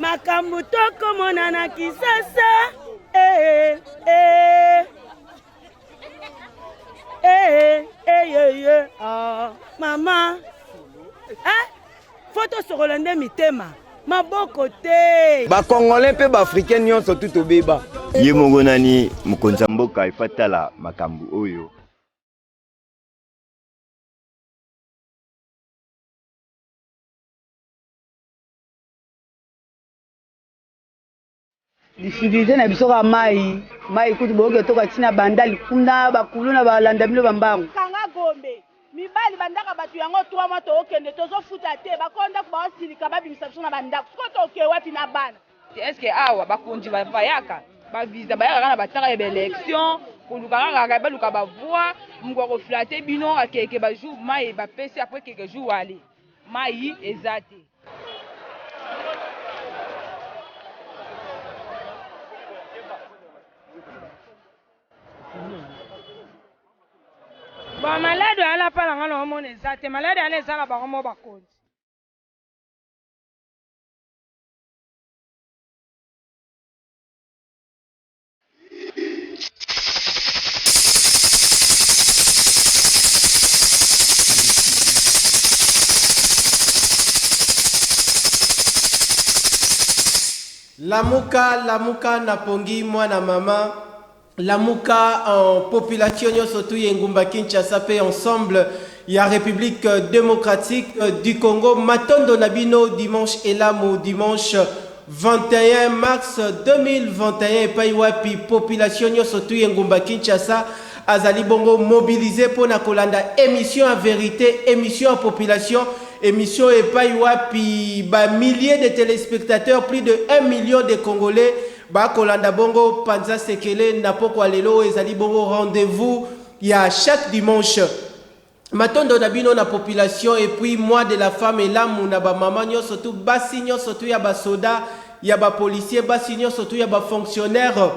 makambo tokomona na Kisasa. Mama. Photo sur Rolande mitema. Maboko te. Ba Congolais pe ba Africain nyonso tout obeba. Ye mongonani mukonza mboka ifatala makambo oyo. Difficulté na biso ka mai kuti boke toka tina bandali kuna bakuluna balanda bino bambango. Kanga gombe. Mibali bandaka batu yango 3 mois to okende tozo futa te bakonda ku baosilika babimisa biso na bandako. Siko to ke wapi na bana. Est-ce que awa bakonji bayaka ba visa bayaka kana bataka ya élection koluka kaka baluka ba voix mungwa flatter bino akeke ba jour mai ba pesi après quelques jours aller. Mai ezate. Ba malade ala pala ngana omona ezate malade ala ezala ba romo bakonzi. Lamuka napongi mwana mama. Lamuka en population surtout Ngumba Kinshasa pe ensemble ya République démocratique du Congo. Matondo Nabino dimanche Elamu dimanche 21 mars 2021 Paiwapi population surtout Ngumba Kinshasa azali bongo mobilisé pour na kolanda émission à vérité, émission à population, émission et Paiwapi ba milliers de téléspectateurs, plus de 1 million de Congolais. Ba kolanda bongo Panza Sekele napoko alelo ezali bongo rendez-vous il y a chaque dimanche. Matondo nabino na population et puis moi de la femme et l'âme na ba maman surtout basi surtout ya ba soda ya ba policier basi surtout ya ba fonctionnaire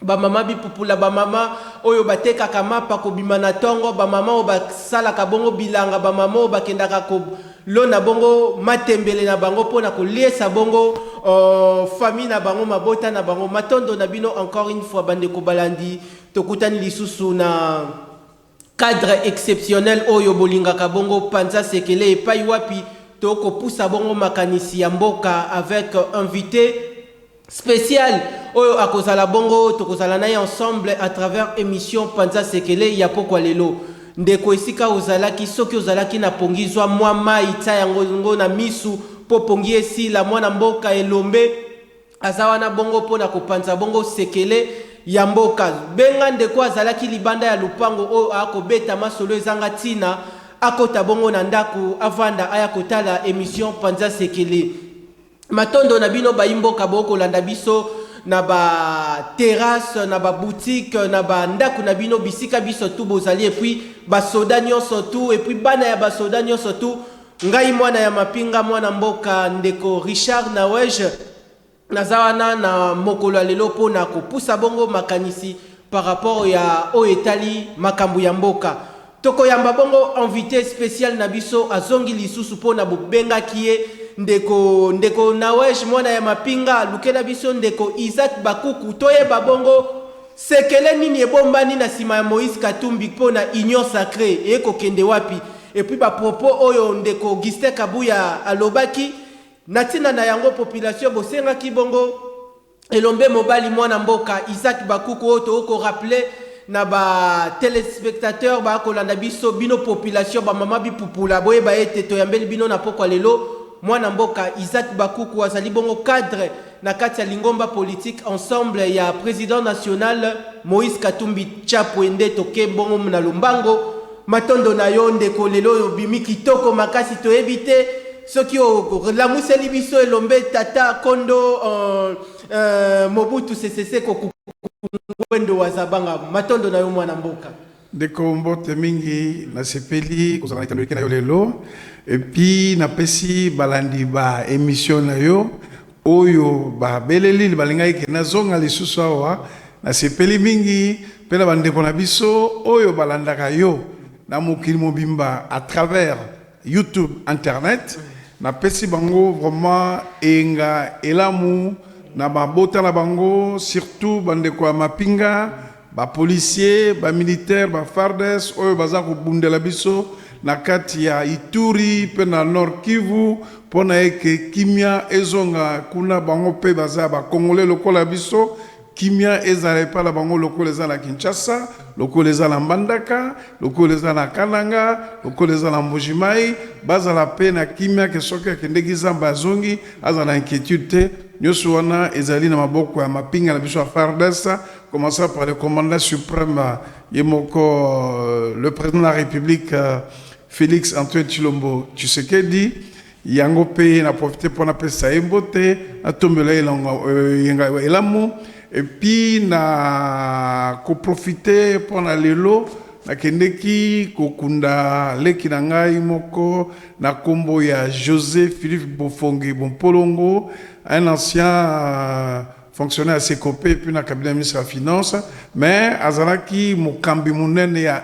ba mama bi pupula ba mama oyo bateka kama pa ko bimana tongo ba mama o ba sala ka bongo bilanga ba mama o ba kendaka ko lo na bongo matembele na bango pona ko liesa bongo famille na bango mabota na bango. Matondo na bino encore une fois bande ko balandi tokutani lisusu na cadre exceptionnel oyo bolinga ka bongo Panza Sekele et pai wapi toko poussa bongo makanisi ya mboka avec invité spécial oyo akozala bongo tokozala naye ensemble à travers émission Panza Sekele ya pokwa lelo. Ndeko esika ozalaki soki ozalaki na pongizwa mwa mai ta yango na misu po pongi esi la mwana mboka elombe azawa na bongo pona kopanza bongo Sekele ya mboka benga ndeko azalaki libanda ya lupango o akobeta masolo ezanga tina akota bongo na ndaku avanda aya kotala émission Panza Sekele. Matondo na bino bayimboka boko landa biso na ba terrasse na ba boutique na ba ndaku na bino bisika biso tout bozali et puis ba soda nyonso tout et puis bana ya ba soda nyonso tout ngai mwana ya mapinga mwana mboka ndeko Richard Nawej nazawana na mokolo lelo pona ko pusa bongo makanisi par rapport ya o etali makambu ya mboka toko yamba bongo invité spécial na biso azongi lisusu pona bobenga kiye ndeko Nawej mwana ya mapinga lukela biso ndeko Isaac Bakuku toyeba bongo Sekele nini ebombani na sima ya Moïse Katumbi pona union sacrée eko kende wapi et puis ba propos oyo ndeko Augustin Kabuya alobaki natina na yango population bosenga ki bongo elombe mobali mwana mboka Isaac Bakuku oto oko rappeler na ba téléspectateurs ba kolanda biso bino population ba mama bipupula boye ba ete to yambeli bino na pokwa lelo mwana mboka Isaac Bakuku azali bongo cadre na kati ya lingomba politique ensemble ya président national Moïse Katumbi Chapwende toke bongo na Lumbango. Matondo na yo ndeko lelo yo bimi kitoko makasi to ebite soki o la museli biso elombe tata kondo Mobutu CCC ko kwendo wazabanga. Matondo na yo mwana mboka ndeko mbote mingi na sepeli kozana itandiki na yo lelo et puis na pesi balandi ba émission na yo oyo ba beleli balinga ike na zonga lisusu awa na sepeli mingi pela bandeko na biso oyo balandaka yo na mokili mobimba à travers YouTube internet na pesi bango vraiment enga elamu na babota na bango surtout bandeko ya mapinga ba policier ba militaire ba fardes oyo baza ko bundela biso na kati ya Ituri pe na Nord Kivu pona eke kimia ezonga kuna bango pe baza ba congolais lokola biso kimia ezala pa la bango lokola eza na Kinshasa lokola eza na Mbandaka lokola eza na Kananga lokola eza na Mbujimai bazala pe na kimia ke soki akendeki zamba azongi aza na inquiétude te nyonso wana ezali na maboko ya mapinga na biso ya FARDC, commençant par le commandant suprême Yemoko, le président de la République Félix Antoine Tshilombo Tshisekedi yango pe na profité pour na pesa embote na tombela yenga elamu et puis na ko profiter pour na lelo na kendeki kokunda leki na ngai moko na kombo ya José Philippe Bofongi Bompolongo, un ancien fonctionnaire à Sekopé puis na cabinet ministre de la finance, mais azalaki mokambi munene ya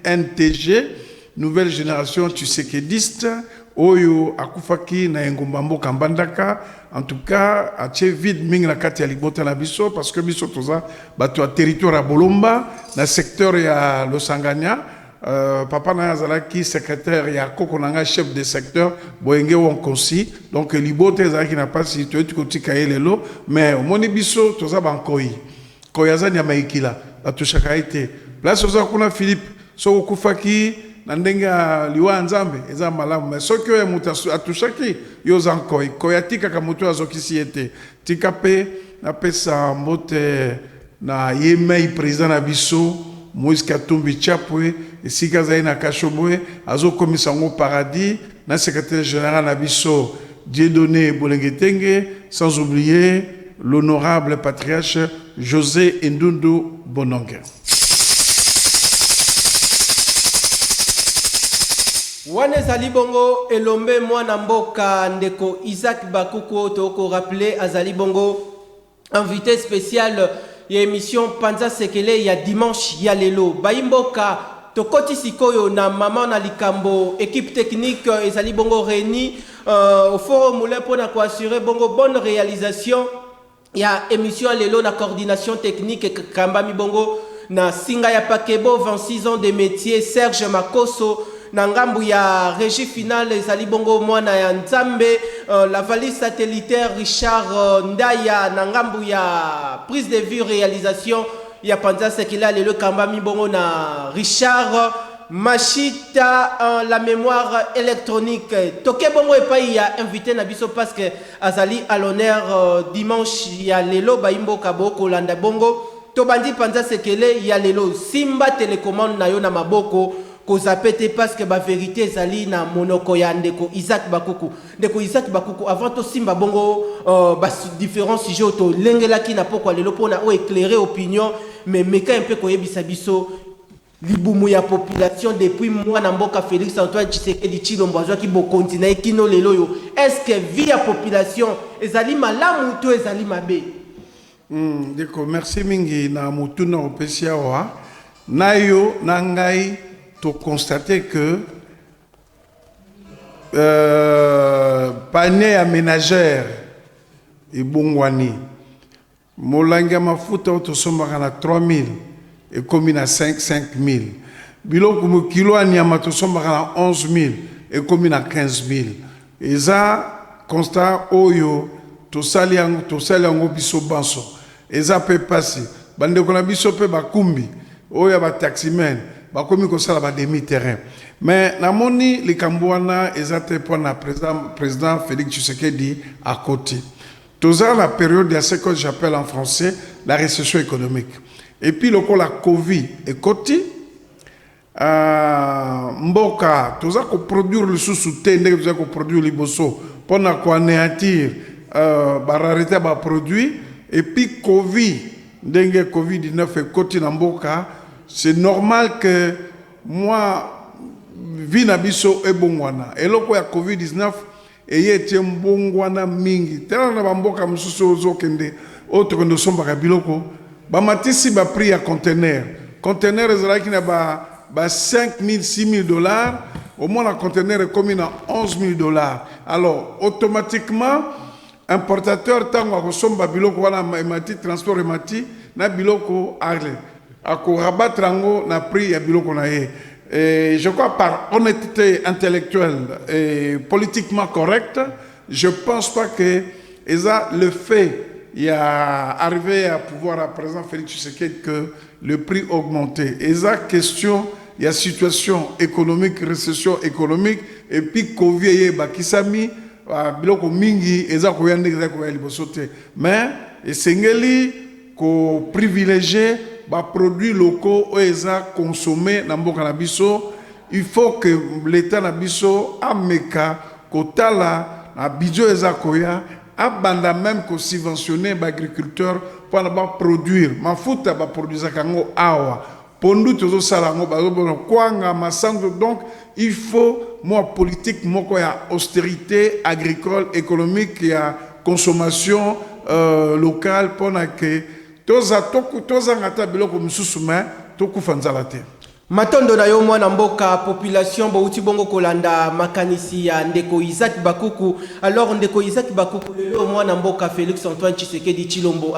NTG nouvelle génération tshisekediste oyo akufaki na engumba mboka Mbandaka. En tout cas atie vide mingi na kati ya libota na biso parce que biso toza bato ya territoire ya Bolomba na secteur ya Losanganya. Papa na azalaki secrétaire ya koko nanga chef de secteur boyenge wonkosi donc libota ezalaki na pasi to etukotika elelo mais omoni biso toza bankoi koyazani ya maikila batushaka ite place oza kuna Philippe so okufaki na ndenge liwa nzambe eza malamu mais soki oyo mutu atushaki yo zankoi koyatika ka mutu azokisi ete tika pe na pesa mbote na yemei président na biso Moïse Katumbi Chapwe esika zai na Kashobwe azokomisa ngo paradis na secrétaire général na biso Dieudonné Bolengetenge, sans oublier l'honorable patriarche José Ndundu Bononge. Wane Zali Bongo elombe mwana mboka ndeko Isaac Bakuku toko rappelé à Zali Bongo invité spécial ya émission Panza Sekele ya dimanche ya lelo Baimboka tokoti sikoyo na mama na likambo équipe technique Zali Bongo réuni au forum moulin pour na assurer bongo bonne réalisation ya émission ya lelo na coordination technique Kambami Bongo na singa ya Pakebo 26 ans de métier Serge Makoso Nangambu ya régie finale ezali bongo mwana ya Nzambe la valise satellitaire Richard Ndaya Nangambu ya prise de vue réalisation ya Panza Sekela le Kambami bongo na Richard Machita la mémoire électronique toke bongo epai ya invité na biso parce que azali à l'honneur dimanche ya lelo baimbo kaboko landa bongo tobandi Panza Sekele ya lelo Simba télécommande na yo na maboko kozapete parce que ba vérité zali na monoko ya ndeko Isaac Bakuku ndeko Isaac Bakuku avant to simba bongo ba différents sujets to lengelaki na poko lelo pona o éclairer opinion mais meka un peu koyebisa biso libumu ya population depuis moi na mboka Félix Antoine Tshisekedi Tshilombo azwaki bo continuer kino lelo yo est-ce que vie ya population ezali malamu to ezali mabe ndeko merci mingi na mutuna opesia wa nayo nangai to constater que panier à ménagère et bongwani molanga mafuta autosombaka na 3000 et commune à 5000 biloko mo kilo anyama tosombaka na 11000 et commune à 15000 eza constat oyo tosali yango biso banso eza pe pasi bandeko na biso pe bakumbi oyo ba taximen bakomi kosala ba demi terrain mais namoni likambo wana ezate pona président Félix Tshisekedi à côté toza la période de ce que j'appelle en français la récession économique et puis la Covid et côté mboka toza ko produire le sous-souté ndenge toza ko produire liboso pona ko anéantir ba rareté ba produit et puis Covid ndenge Covid-19 et côté na mboka. C'est normal que moi, Vinabiso et Bongwana, et le Covid-19, et y a Bongwana Mingi, tel na Bamboka Mousso Zokende, autre que nous sommes à Biloko, Bamatisi ba prix à conteneur. Conteneur, qui n'a pas 5 000, 6 000 $, au moins un conteneur est commis à 11 000 $. Alors, automatiquement, importateur, tant qu'on a biloko wana emati transport emati na biloko arle. Ako rabattre ngo na prix ya biloko na ye. Et je crois par honnêteté intellectuelle et politiquement correcte, je pense pas que le fait il y a arrivé à pouvoir à présent Félix Tshisekedi que le prix augmenté. Et ça question il y a situation économique, récession économique et puis Covid bakisami biloko mingi eza koyande eza koyali bosote. Mais esengeli ko privilégier ba produits locaux eza consommés na mboka na biso. Il faut que l'état na biso ameka kotala na bijo eza koya abanda même ko subventionner ba agriculteur pour ba produire mafuta ba produire kango awa pondu tozo sala ngo ba kwanga masango. Donc il faut moi politique moko ya austérité agricole économique ya consommation locale pour que toza ngata biloko mususu mais tokufa nzala te. Matondo na yo mwana mboka population bauti bongo kolanda makanisi ya ndeko Isaac Bakuku. Alors ndeko Isaac Bakuku lelo mwana mboka Félix Antoine Tshisekedi Chilombo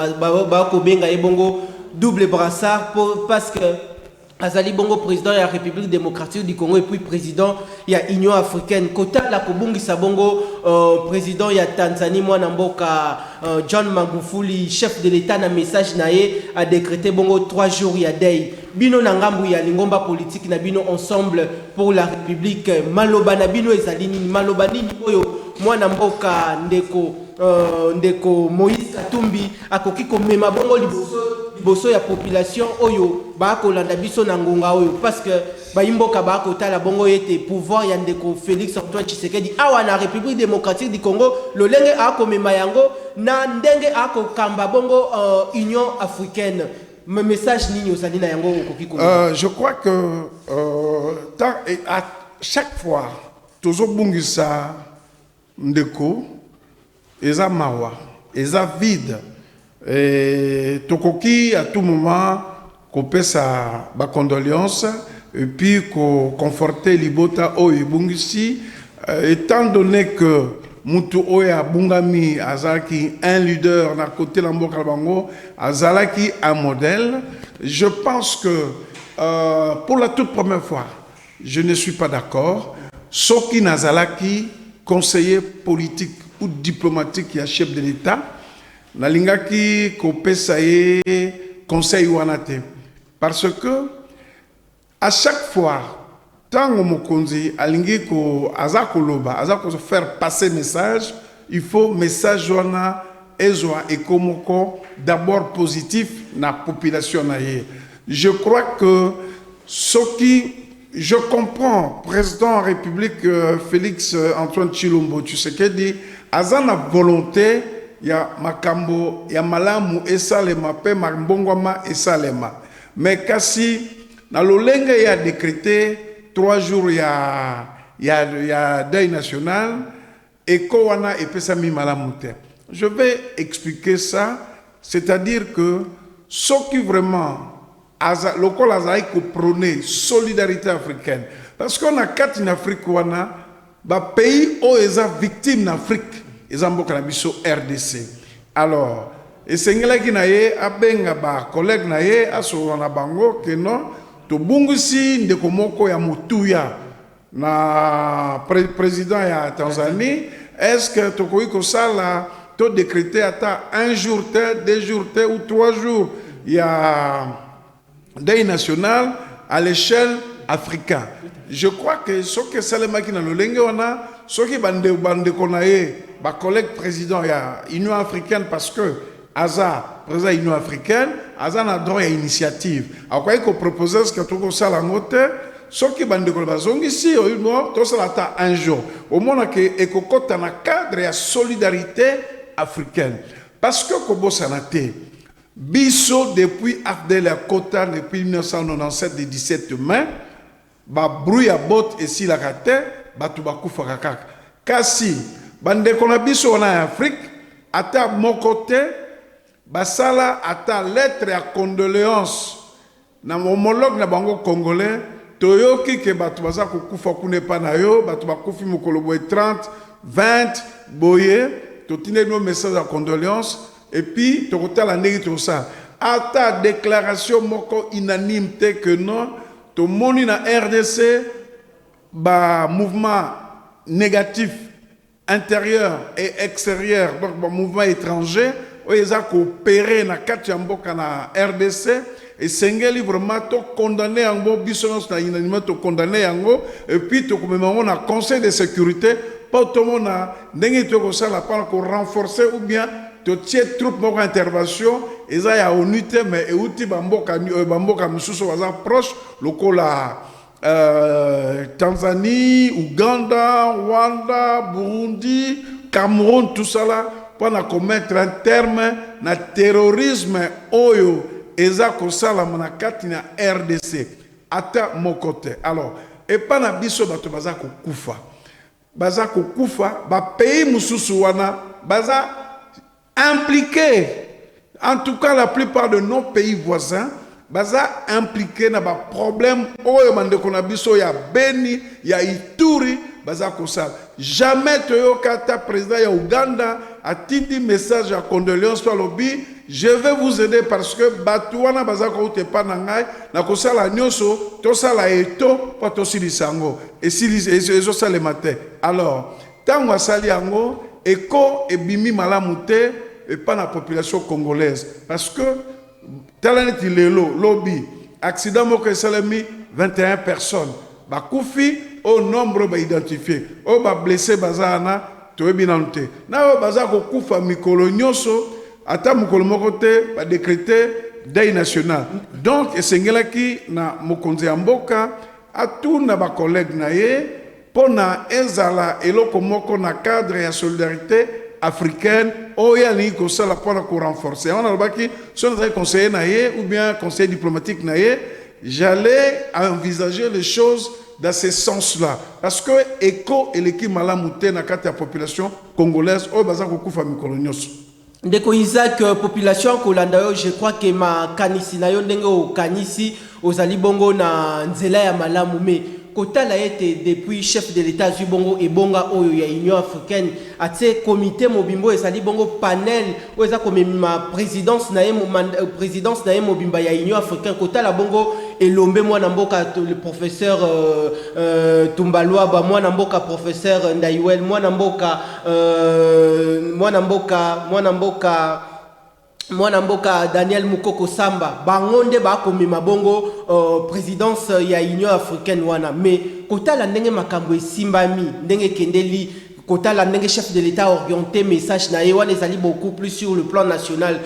ba ko benga ebongo double brassard parce que azali bongo président de la République démocratique du Congo et puis président ya Union africaine. Kota la kobungisa bongo président ya Tanzanie mwana mboka John Magufuli chef de l'état na message nae a décrété bongo 3 jours ya day. Bino na ngambu ya lingomba politique na bino ensemble pour la République maloba na bino ezali nini maloba nini oyo mwana mboka ndeko Moïse Katumbi akoki komema bongo liboso ya population oyo ba kolanda biso na ngonga oyo parce que ba imboka ba kotala bongo ete pouvoir ya ndeko Félix Antoine Tshisekedi awa na République démocratique du Congo lolenge akomema yango na ndenge akokamba bongo Union africaine. Me message nini osali na yango okokiko? Je crois que à chaque fois tozo bungisa ndeko eza mawa eza vide et tokoki à tout moment kopesa ba condoléances et puis ko conforter libota o ebungisi étant donné que mutu oya bungami azalaki un leader na côté la mboka bango azalaki un modèle. Je pense que pour la toute première fois je ne suis pas d'accord soki nazalaki conseiller politique ou diplomatique ya chef de l'État nalingaki kopesa ye conseil wanate parce que à chaque fois tango mokonzi alingi ko azako loba azako faire passer message il faut message wana ezwa ekomoko d'abord positif na population na ye. Je crois que ce qui je comprends président République Félix Antoine Chilombo Tshisekedi azana volonté ya makambo ya malamu esalema pe mambongwama esalema mais kasi na lolenge ya décrété 3 jours ya deuil national et kowana epesami malamu te. Je vais expliquer ça, c'est-à-dire que ce qui vraiment le col azai ko prôner solidarité africaine parce qu'on a 4 en Afrique wana ba pays où eza victime d'Afrique eza mboka na biso RDC. Alors esengela na ye abenga ba collègue na ye aso na bango que non to bungusi ndeko moko ya mutuya na président ya Tanzanie. Est-ce que to koiko sala to décréter ata 1 jour, 2 jours ou 3 jours il y a deuil national à l'échelle africaine. Je crois que ce que Salema qui n'a le lenge wana, ce qui bande konaye, ba collègue président ya Union africaine parce que Aza président Union africaine, Aza na droit à initiative. A quoi qu'on propose ce que tout ko sala ngote, ce qui bande ko bazongi si au moins to sala ta 1 jour. Au moins que ekokota na cadre ya solidarité africaine. Parce que kobo sanate biso depuis Abdel Kota depuis 1997 de 17 mai ba brouille à bot et si la kate batu bakufa kaka kasi bande kona biso na Afrique ata mon côté basala ata lettre à condoléance na homologue na bango congolais toyoki ke bato baza kokufa kuna epa na yo bato bakufi mokolo boye 30 20 boye totinde bino message ya condoléance et puis tokotala ndenge tosala ata déclaration moko unanime te que non tomoni na RDC ba mouvement négatif intérieur et extérieur donc ba mouvement étranger oyo eza koopérer na kati ya mboka na RDC et sengeli vraiment to condamné yango biso nyonso na unanimement to condamné yango et puis tokomema yango na conseil de sécurité po tomona ndenge tokosala mpona korenforcer ou bien totie troupe moko intervention eza ya ONU te mais euti bamboka misusu baza proche lokola Tanzanie, Ouganda, Rwanda, Burundi, Cameroun, tout ça là, pour commettre un terme na terrorisme oyo eza kosala monakati na RDC ata mon côté. Alors, et pas na biso bato baza kokufa ba pays mususu wana baza impliqué. En tout cas, la plupart de nos pays voisins baza impliqué na ba problème oyo mandeko na biso ya Beni ya Ituri baza kosala jamais toyoka ta président ya Uganda atindi message ya condoléance par lobby je vais vous aider parce que batu wana baza ko utepa na ngai na kosala nyonso to sala eto pa to silisango et ezo sala matin alors tango asali yango eko ebimi malamu te et pas la population congolaise parce que Talaneti lelo lobby accident moko esalemi 21 personnes ba kufi au nombre ba identifié o ba blessé bazana toyebi nante na o baza ko kufa mikolo nyonso ata mokolo moko te ba décréter deuil national donc esengelaki na mokonzi ya mboka atuna ba collègue na ye pona ezala eloko moko na cadre ya solidarité africaine oya ni ko sala pour renforcer on a baki son conseiller naie ou bien conseiller diplomatique naie j'allais envisager les choses dans ce sens-là parce que éco et l'équipe malamouté na kati ya population congolaise o baza ko kufa mikolonios ndeko Isaac population kolanda yo je crois que ma kanisi na yo ndenge o kanisi ozali bongo na nzela ya malamu me Kotala été depuis chef de l'État Zubongo et Bonga Oyo ya Union africaine à ce comité mobimbo et sali bongo panel où eza comme ma présidence na mobimba ya Union africaine Kotala bongo et lombe moi namboka le professeur Tumbalwa ba moi namboka professeur Ndaiwel moi namboka Mwana mboka Daniel Mukoko Samba bangonde ba komema bongo présidence ya Union africaine wana mais kotala ndenge makambo esimbami ndenge kendeli kotala ndenge chef de l'État orienté message na wana ezali beaucoup plus sur le plan national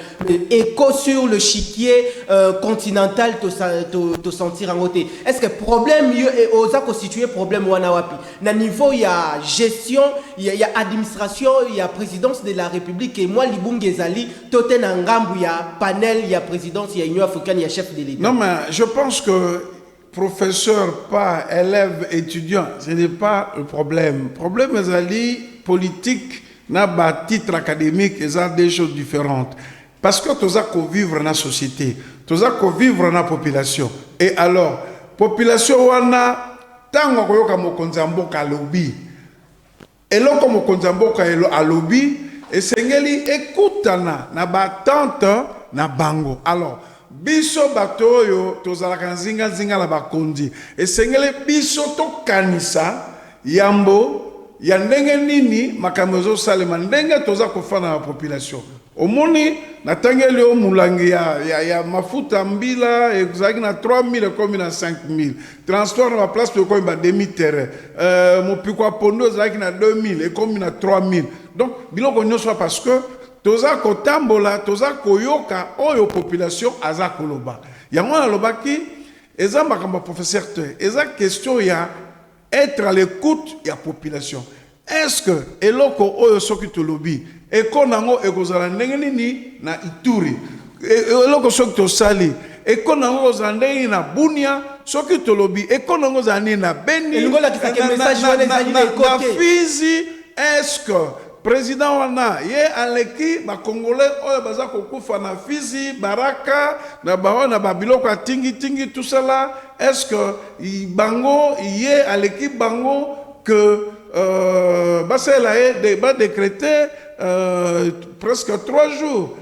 écho sur le chiquier continental to sentir en côté est-ce que problème oza constituer problème wana wapi na niveau ya gestion ya administration ya présidence de la République et moi libungi ezali totena ngambu ya panel ya présidence ya Union africaine ya chef de l'État. Non mais je pense que professeur, pas élève, étudiant, ce n'est pas le problème. Le problème est politique, n'a pas titre académique, et ça des choses différentes. Parce que tu as qu'à vivre dans la société, tu as qu'à vivre dans la population. Et alors, population wana, tant qu'on a mokonzambo ka lobby, et là comme mokonzambo ka lobby, et sengeli écoutana na batante na bango. Alors biso bato yo tozalaka nzinga la bakondi esengele biso to kanisa yambo ya ndenge nini makambo ezosalema ndenge toza kofana na population omoni natangeli o mulangi ya mafuta mbila ezalaki na 3000 ekomi na 5000 transport na place ekomi ba demi terrain mopiko ya pondo ezalaki na 2000 ekomi na 3000 donc biloko nyonso parce que toza kotambola toza koyoka oyo population aza koloba yango na lobaki eza makambo professeur te eza question ya être à l'écoute ya population est-ce que eloko oyo soki tolobi ekonango ekozala ndenge nini na Ituri eloko soki tosali ekonango kozala ndenge na Bunia soki tolobi ekonango kozala nini na Beni na Fizi est-ce que président wana ye aleki ba congolais oyo baza kokufa na Fizi, Baraka, na baona ba biloko tingi tout cela, est-ce que bango ye aleki bango que basela ye débat décrété presque 3 jours.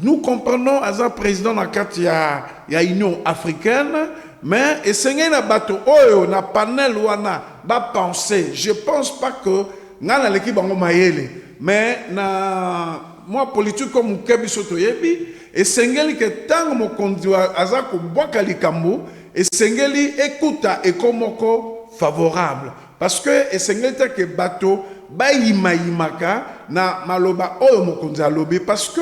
Nous comprenons Aza président na kati ya Union africaine, mais essayez na bato oyo na panel wana ba penser. Je pense pas que ngana l'équipe bango mayele, mais na moi politique comme Kebi Soto yebi essayez que tant mo kondiwa Aza ko boka likambo essayez écouta et komoko favorable parce que essayez que bato ba yimaka na maloba oyo mo konza lobi parce que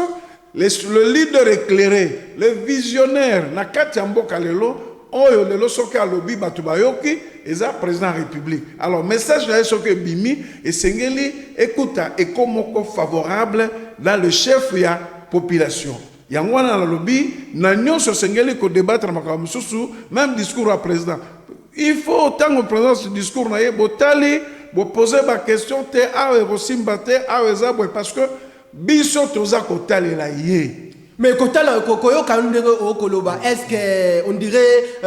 le leader éclairé, le visionnaire, na kati mboka lelo, oyo lelo soki alobi batu bayoki, eza président de la République. Alors message na soki bimi et sengeli écouta et komoko favorable dans le chef ya population. Yango na lobi na nyonso sengeli ko débattre makambo susu même discours à président. Il faut autant que président ce discours na ye botali, bo poser ba question te awe rosimba te awe zabwe parce que biso toza kotalela ye. Mais kotala kokoyo kanundenge okoloba, est-ce que on dirait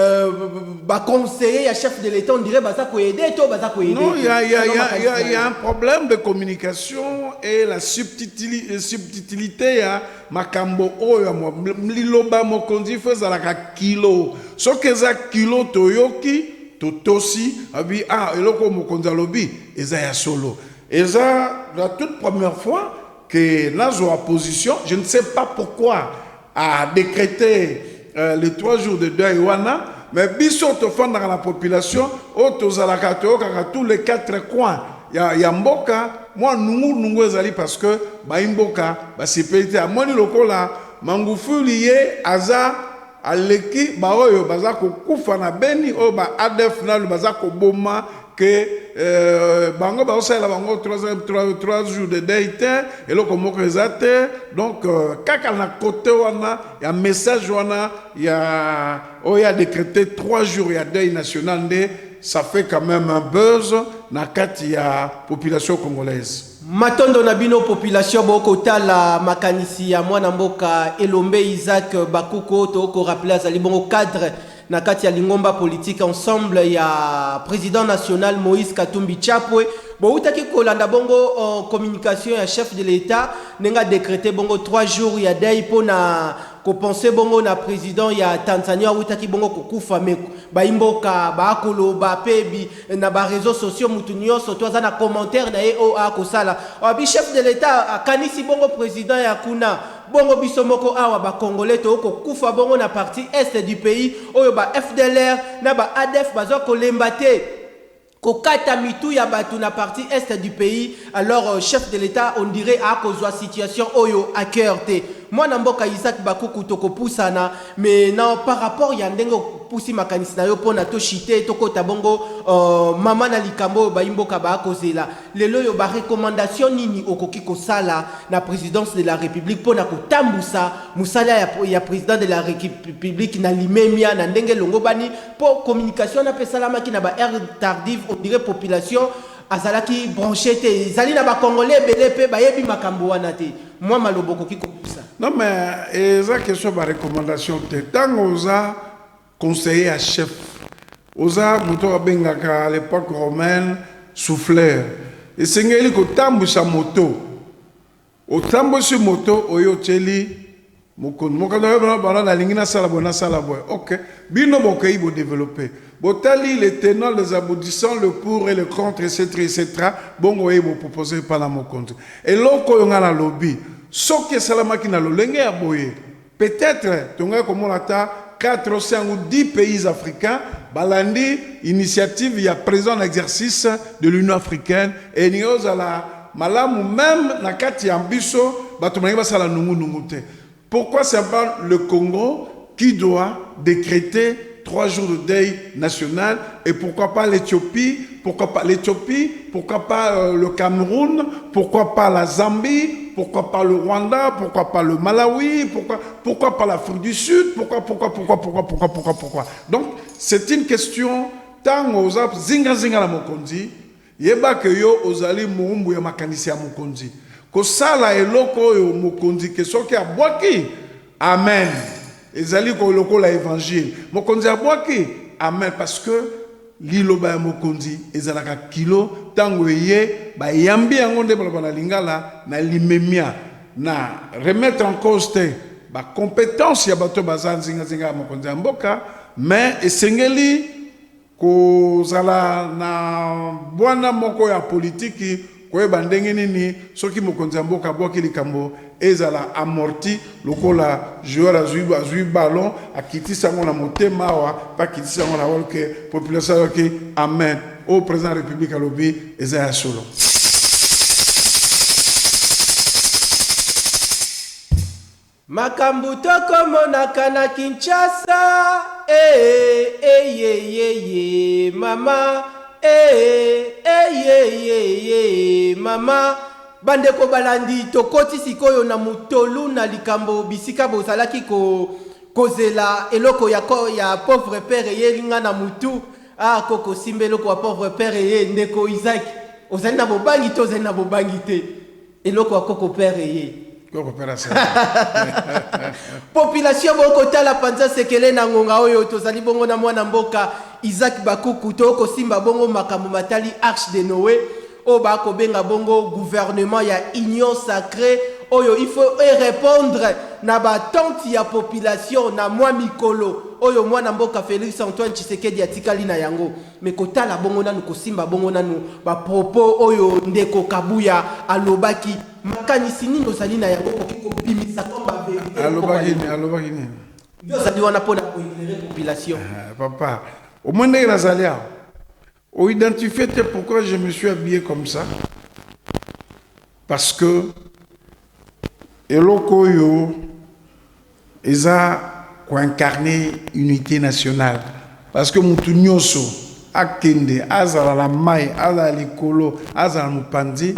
ba conseiller ya chef de l'État on dirait baza ko aider to baza ko aider? Non, il y a un problème de communication et la subtilité ya makambo oyo liloba mokonzi feza la kilo. Soki za kilo toyoki totosi abi eloko mokonzi alobi eza ya solo. Eza la toute première fois que Nazo opposition, je ne sais pas pourquoi, a décrété les 3 jours de deuil, mais biso to fanda dans la population, tous les 4 coins. Il y a Mboka, moi nous ezali parce que Mboka, c'est à moi loko la mangufu lié aza aleki ba oyo baza ko kufa na beni o ba adef na le baza ko boma que bango ba osala bango 3 jours de deuil et loko moko ezate donc kaka na côté wana ya message wana ya oya décrété 3 jours ya deuil national ndé ça fait quand même un buzz na kati ya population congolaise. Matondo na bino population boko tala makanisi ya mwana mboka Elombe Isaac Bakuko to ko rappeler azali bongo cadre na kati ya lingomba politique ensemble ya président national Moïse Katumbi Chapwe bo utaki kolanda bongo communication ya chef de l'État nenga décrété bongo 3 jours ya deuil pona ko penser bongo na président ya Tanzania utaki bongo kokufa meko ba imboka ba akolo ba pebi na ba réseaux sociaux mutunyo soto za na commentaire na o a ko sala bi chef de l'État kanisi bongo président ya kuna bongo bisomoko awa ba congolais to ko kufa bongo na partie est du pays oyo ba FDLR na ba ADF bazo ko lembate kokata mitu ya batu na partie est du pays. Alors chef de l'État on dirait a kozwa situation oyo à cœur te mwana mboka Isaac Bakuku toko pusana mais non par rapport ya ndengo pusi makanisi na yo pona to chité toko tabongo mama na likambo ba imboka ba kozela lelo yo ba recommandation nini okoki ko sala na présidence de la République pona ko tambusa musala ya président de la République na limemia na ndenge longo bani po communication na pesalama ki na ba air tardive on dirait population azalaki branché te zali na ba congolais belepe ba yebi makambo wana te moi maloboko ki kopusa. Non mais eza question ba recommandation te tant oza conseiller à chef oza moto bengaka à l'époque romaine souffleur et sengeli ko tambusa moto o tambusa moto oyo teli mokano bana na lingina sala bona sala boy OK bino bokei bo développer botali les tenants les aboutissants le pour et le contre etc bongo e bo proposer par la mokonzi et loko yo ngala lobby soki salama ki na lolenge ya boye peut-être tonga comme on ata 4 5 ou 10 pays africains balandi initiative ya président d'exercice de l'Union africaine et nioza la malamu même na kati ya mbiso bato mangi basala nungu te. Pourquoi c'est pas le Congo qui doit décréter 3 jours de deuil national et pourquoi pas l'Éthiopie, pourquoi pas le Cameroun, pourquoi pas la Zambie, pourquoi pas le Rwanda, pourquoi pas le Malawi, pourquoi pas l'Afrique du Sud, pourquoi. Donc c'est une question tant aux zinga la mokonzi yeba que yo ozali muumbu ya makanisi ya mokonzi kosala eloko oyo mokonzi ke soki abwaki amen ezali ko lokola évangile mokonzi abwaki amen parce que liloba ya mokonzi ezalaka kilo tango eye bayambi yango nde baloba na lingala na limemia na remettre en cause te bacompétence ya bato baza nzingazinga ya mokonzi ya mboka mais esengeli kozala na bwana moko ya politiki koyeba ndenge nini soki mokonzi ya mboka abwaki likambo ezala amorti lokola joueur azwi ballon akitisa yango na motema awa mpe akitisa yango na woloke population ayoki amen oyo président ya république alobi eza ya solo. makambo tokomonaka na Kinshasa mama mama bandeko balandi tokoti sikoyo na mutolu na likambo bisika bozalaki kozela eloko ya pauvre père yelinga na mutu koko simba eloko ya pauvre père ye ndeko Isaac ozali na bobangi to ozali na bobangi te eloko ya koko père ye population bokotala panza sekele na ngonga oyo tozali bongo na mwana mboka Isaac Bakuku toko simba bongo makambo matali Arche de Noé o bako benga bongo gouvernement ya union sacrée oyo il faut répondre na batante ya population na mwa mikolo oyo mwana mboka Félix Antoine Tshisekedi atikali na yango mekotala bongo nanu kosimba bongo nanu ba propos oyo ndeko Kabuya alobaki makanisi nini ozali na yango kokibimisa komba alobaki nini yo zali wana pona ko éclairer population papa au moins ndenge nazali awa o identifié pourquoi je me suis habillé comme ça parce que eloko yo eza ko incarner unité nationale parce que mutu nyonso akende azala la mai azala likolo azala mupandi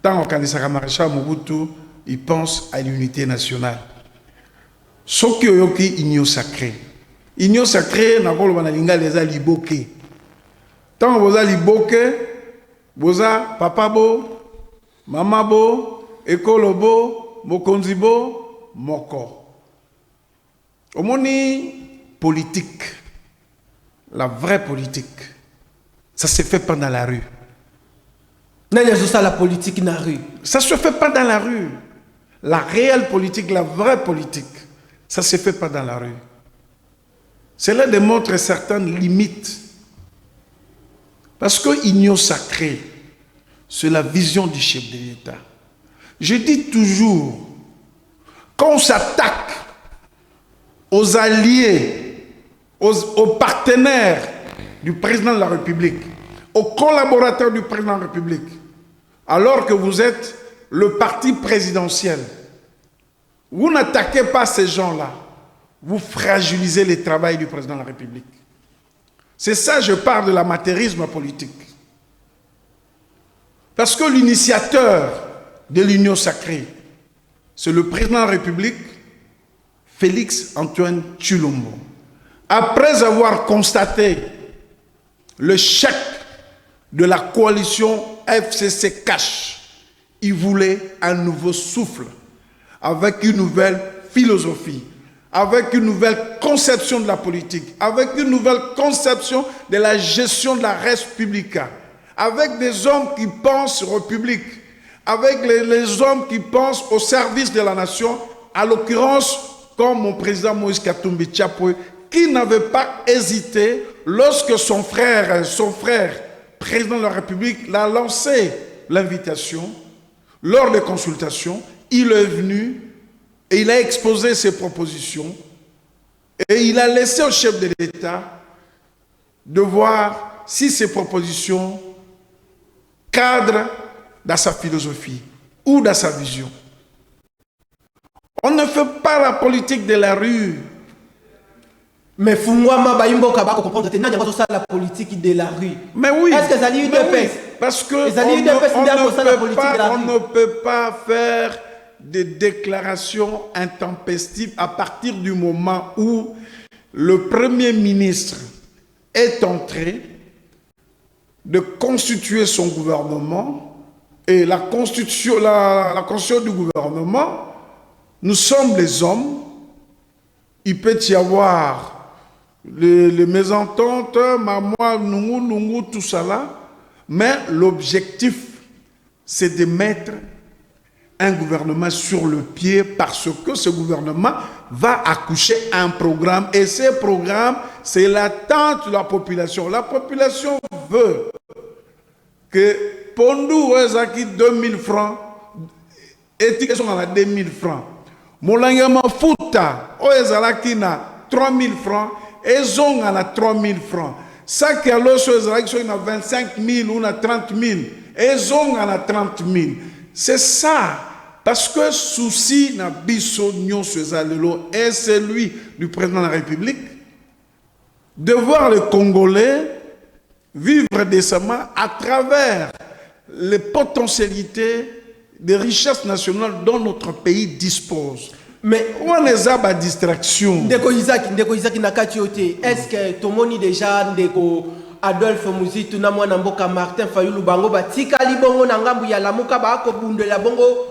tant okanisaka maréchal Mobutu il pense à l'unité nationale soki oyoki union sacrée na koloba na lingala eza liboke tant boza liboke boza papa bo mama bo ekolo bo mokonzi bo moko omoni politique la vraie politique ça se fait pas dans la rue. La politique dans la rue. Ça se fait pas dans la rue. La réelle politique, la vraie politique, ça se fait pas dans la rue. Cela démontre certaines limites. Parce que l'union sacrée, c'est la vision du chef de l'État. Je dis toujours, quand on s'attaque aux alliés, aux partenaires du président de la République, aux collaborateurs du président de la République, alors que vous êtes le parti présidentiel, vous n'attaquez pas ces gens-là, vous fragilisez le travail du président de la République. C'est ça, je parle de l'amateurisme politique. Parce que l'initiateur de l'union sacrée, c'est le président de la République, Félix Antoine Tshilombo. Après avoir constaté le chèque de la coalition FCC Cash, il voulait un nouveau souffle, avec une nouvelle philosophie, avec une nouvelle conception de la politique, avec une nouvelle conception de la gestion de la res publica, avec des hommes qui pensent république, avec les hommes qui pensent au service de la nation, à l'occurrence, comme mon président Moïse Katumbi Tchapoué, qui n'avait pas hésité lorsque son frère, président de la République, l'a lancé l'invitation. Lors des consultations, il est venu et il a exposé ses propositions et il a laissé au chef de l'État de voir si ces propositions cadrent dans sa philosophie ou dans sa vision. On ne fait pas la politique de la rue. Mais Fungwama Baimbo Kabako comprendre que la politique de la rue. Mais oui. Est-ce que ça dit parce que on ne peut pas faire des déclarations intempestives à partir du moment où le Premier ministre est en train de constituer son gouvernement et la constitution, la constitution du gouvernement, nous sommes les hommes. Il peut y avoir les mésententes, maman, nous, tout ça là. Mais l'objectif, c'est de mettre un gouvernement sur le pied parce que ce gouvernement va accoucher un programme. Et ce programme, c'est l'attente de la population. La population veut que Pondou Ezaki 2000 francs, et ils sont à 2000 francs. Molangama Fouta, Ezalaki na 3000 francs, et ils à 3000 francs. Ça qui a l'osso Ezalaki sont à 25 000 ou à 30 000, et ils à 30 000. C'est ça. Parce que souci na biso nyon Lelo est celui du président de la République de voir les Congolais vivre décemment à travers les potentialités des richesses nationales dont notre pays dispose. Mais on les a à distraction. Ndeko Isaac Nakatiote, est-ce que Tomoni déjà Ndeko Adolphe Muzitu na mwana mboka Martin Fayulu bango batika libongo na ngambu ya Lamuka ba ko bundela bongo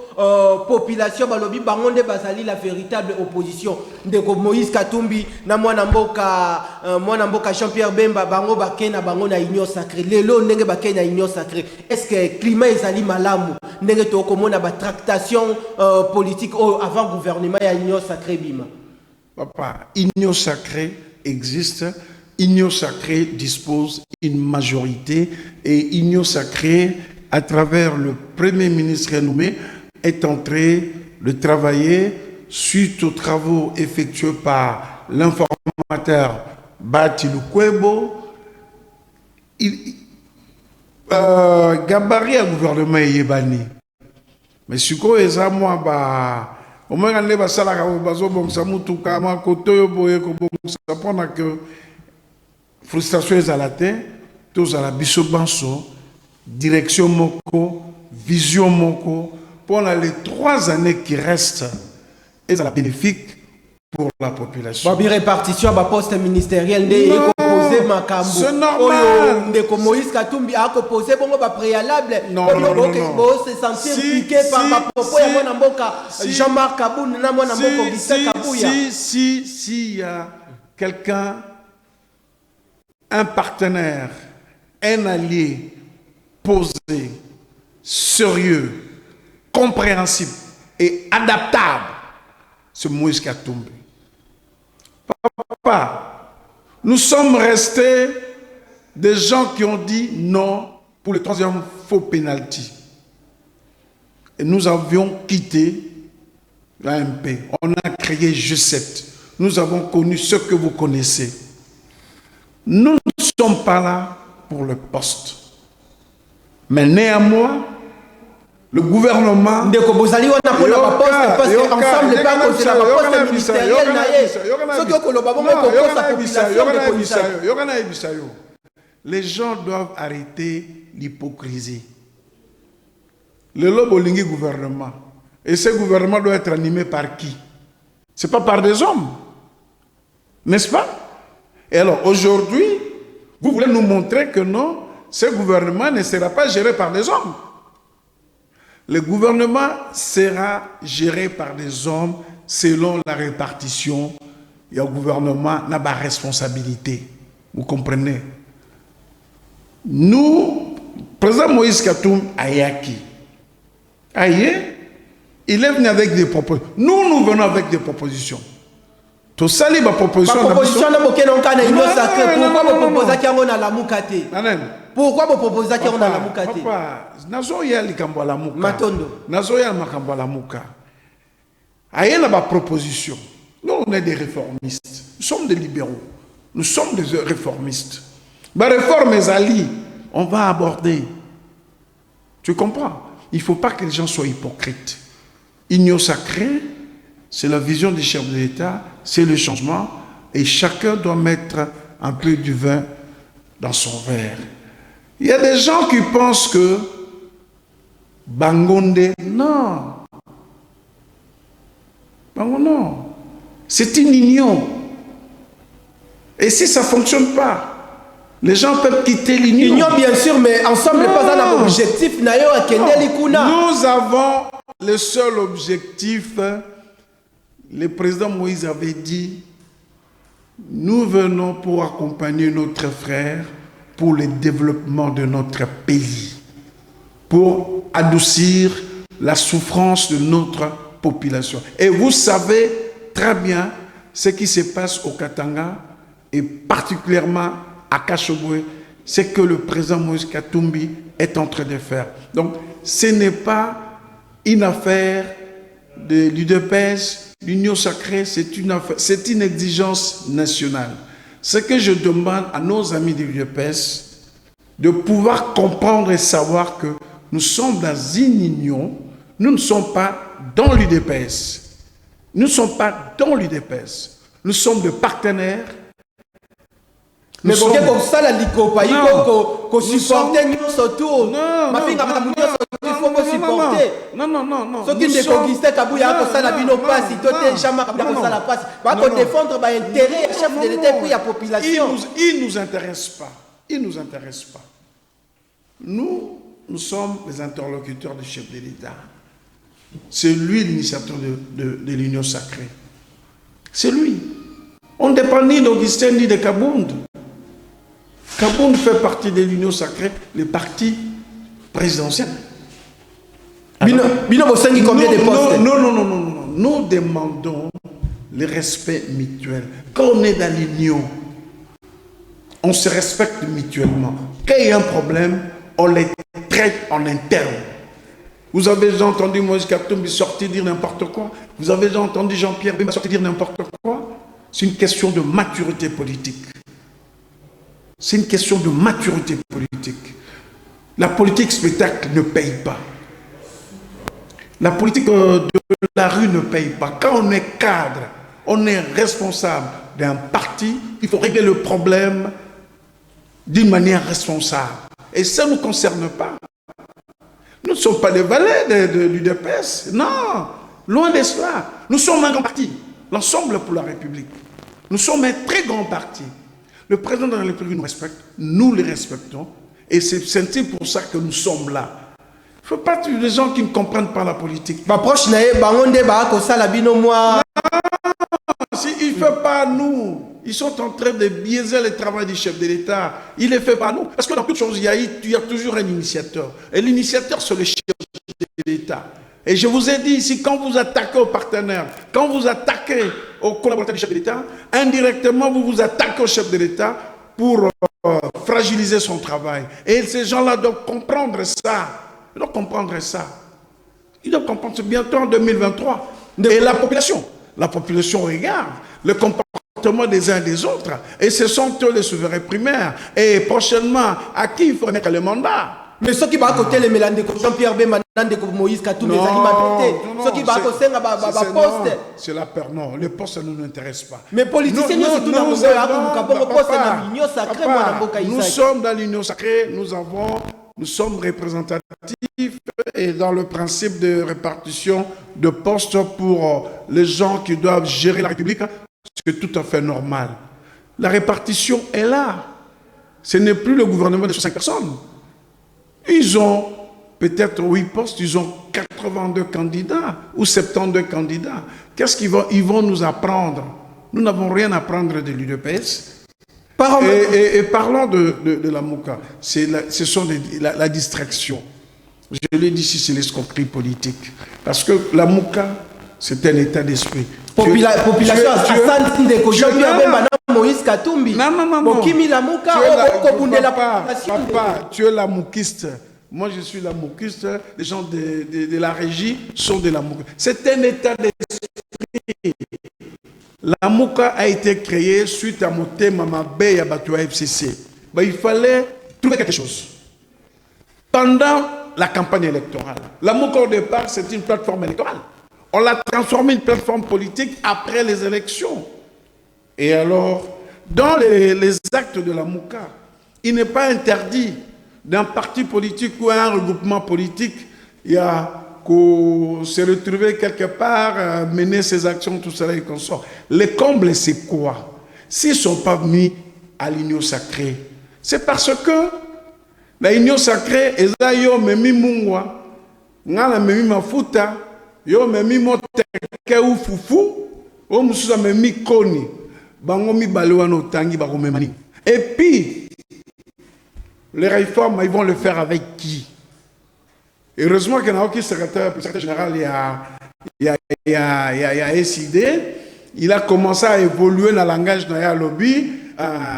population balobi bango nde bazali la véritable opposition. Ndeko Moïse Katumbi na mwana mboka Jean-Pierre Bemba bango bakena bango na union sacrée. Lelo ndenge bakena union sacrée. Est-ce que climat ezali malamu ndenge to komona ba tractation politique avant gouvernement ya union sacrée bima? Papa, union sacrée existe. Union sacrée dispose d'une majorité et Union sacrée, à travers le Premier ministre nommé, est en train de travailler suite aux travaux effectués par l'informateur Bati Lukwebo. Gabarit à gouvernement Yébani. Mais si vous avez moi, au moins, on va ça la frustration est à la tête, tous à la bisobanso, direction moko, vision moko, pendant les 3 années qui restent, est à la bénéfique pour la population. Babi répartition à poste ministériel, c'est normal. Ndeko Moïse Katumbi a composé bon préalable. Non. Se sentir piqué par ma propos ya mwana mboka Jean-Marc Kaboun na mwana mboka Augustin Kabouya. Si y a quelqu'un, un partenaire, un allié posé, sérieux, compréhensible et adaptable, c'est Moïse Katumbi. Papa, nous sommes restés des gens qui ont dit non pour le 3e faux penalty. Et nous avions quitté l'AMP. On a créé G7. Nous avons connu ce que vous connaissez. Nous ne sommes pas là pour le poste. Mais néanmoins, le gouvernement... Les gens doivent arrêter l'hypocrisie. Le lobolingi gouvernement. Et ce gouvernement doit être animé par qui? Ce n'est pas par des hommes. N'est-ce pas? Et alors, aujourd'hui, vous voulez nous montrer que non, ce gouvernement ne sera pas géré par des hommes. Le gouvernement sera géré par des hommes selon la répartition. Il y a un gouvernement n'a pas de responsabilité. Vous comprenez? Nous, président Moïse Katumbi Ayaki, il est venu avec des propositions. Nous venons avec des propositions. Tout ça, les propositions. Pourquoi vous proposez qu'il y a la Moukate? Pourquoi vous proposez qu'il y a la Moukate? Papa, nazo ya likambo la Mouka. Matondo. Nazo ya makambo la Mouka. Aïe la proposition. Nous, on est des réformistes. Nous sommes des libéraux. Nous sommes des réformistes. La réforme est ali. On va aborder. Tu comprends? Il ne faut pas que les gens soient hypocrites. Union sacrée, c'est la vision des chefs de l'État, c'est le changement, et chacun doit mettre un peu du vin dans son verre. Il y a des gens qui pensent que Bangonde, non. Bangonde, non. C'est une union. Et si ça ne fonctionne pas, Les gens peuvent quitter l'union. Union, bien sûr, mais ensemble, pas un objectif. Nous avons le seul objectif. Le président Moïse avait dit, nous venons pour accompagner notre frère pour le développement de notre pays, pour adoucir la souffrance de notre population. Et vous savez très bien ce qui se passe au Katanga et particulièrement à Kachobwe, c'est que le président Moïse Katumbi est en train de faire. Donc, ce n'est pas une affaire de l'UDPS, l'Union sacrée, c'est une exigence nationale. Ce que je demande à nos amis de l'UDPS, de pouvoir comprendre et savoir que nous sommes dans une union, nous ne sommes pas dans l'UDPS. Nous ne sommes pas dans l'UDPS. Nous sommes des partenaires. Mais bon, comme ça, la lico, pas il faut supporter nous surtout. Ma fille, il faut que supporter. Non. Ce qui te conquistait, Kabouya, comme ça, la bino passe, il te jamais comme ça la passe. Va défendre l'intérêt, chef de l'État et la population. Il nous intéresse pas. Il nous intéresse pas. Nous sommes les interlocuteurs du chef de l'État. C'est lui l'initiateur de l'Union sacrée. C'est lui. On ne dépend ni d'Augustin ni de Kabound. Kabound fait partie de l'Union sacrée, le parti présidentiel. Combien de postes? Non. Nous demandons le respect mutuel. Quand on est dans l'Union, on se respecte mutuellement. Quand il y a un problème, on les traite en interne. Vous avez déjà entendu Moïse Katumbi sortir dire n'importe quoi. Vous avez déjà entendu Jean-Pierre Bemba sortir dire n'importe quoi. C'est une question de maturité politique. C'est une question de maturité politique. La politique spectacle ne paye pas. La politique de la rue ne paye pas. Quand on est cadre, on est responsable d'un parti, il faut régler le problème d'une manière responsable. Et ça ne nous concerne pas. Nous ne sommes pas des valets de l'UDPS. Non, loin de cela. Nous sommes un grand parti, l'Ensemble pour la République. Nous sommes un très grand parti. Le président de la République nous respecte, nous le respectons. Et c'est pour ça que nous sommes là. Il ne faut pas tuer les gens qui ne comprennent pas la politique. Il ne fait pas nous. Ils sont en train de biaiser le travail du chef de l'État. Il ne le fait pas nous. Parce que dans toute chose, il y a toujours un initiateur. Et l'initiateur, c'est le chef de l'État. Et je vous ai dit ici, quand vous attaquez aux partenaires, quand vous attaquez aux collaborateurs du chef de l'État, indirectement, vous vous attaquez au chef de l'État pour fragiliser son travail. Et ces gens-là doivent comprendre ça. Ils doivent comprendre ça. Ils doivent comprendre ça bientôt en 2023. Et la population regarde le comportement des uns et des autres. Et ce sont eux les souverains primaires. Et prochainement, à qui il faut remettre le mandat? Mais ceux qui vont à côté, les Mélandés, Jean-Pierre Bemba, Moïse Katumbi, les alimentés, ceux qui vont à côté, poste. C'est la peur. Non, les postes ne nous intéressent pas. Mais politiciens, nous sommes dans l'Union sacrée, nous sommes représentatifs et dans le principe de répartition de postes pour les gens qui doivent gérer la République, c'est tout à fait normal. La répartition est là. Ce n'est plus le gouvernement de 5 personnes. Ils ont peut-être 8 postes, ils ont 82 candidats ou 72 candidats. Qu'est-ce qu'ils vont nous apprendre? Nous n'avons rien à apprendre de l'UDPS. Et parlons de la MOUCA. Ce sont la distraction. Je l'ai dit ici, c'est l'escroquerie politique. Parce que la MOUCA, c'est un état d'esprit. Population, Moïse Katumbi. Non. Papa, tu es la moukiste. Moi, je suis la moukiste. Les gens de la régie sont de la mouka. C'est un état d'esprit. La mouka a été créée suite à Moté Mamabé et à Batoua FCC. Il fallait trouver quelque chose. Pendant la campagne électorale, la mouka au départ, c'est une plateforme électorale. On l'a transformée en une plateforme politique après les élections. Et alors, dans les actes de la MOUCA, il n'est pas interdit d'un parti politique ou un regroupement politique, il y a qu'à se retrouver quelque part, mener ses actions, tout cela et consort. Les combles, c'est quoi? S'ils ne sont pas mis à l'Union sacrée, C'est parce que la union sacrée, eza yo memi mungwa, ngala memi mafuta, yo memi moteke ou fufu, o mususa memi koni, bango mi balewano tangi bako memani. Et puis, les réformes, ils vont le faire avec qui? Heureusement qu'il y a un secrétaire général, il y a SID, il a commencé à évoluer dans le langage de la lobby.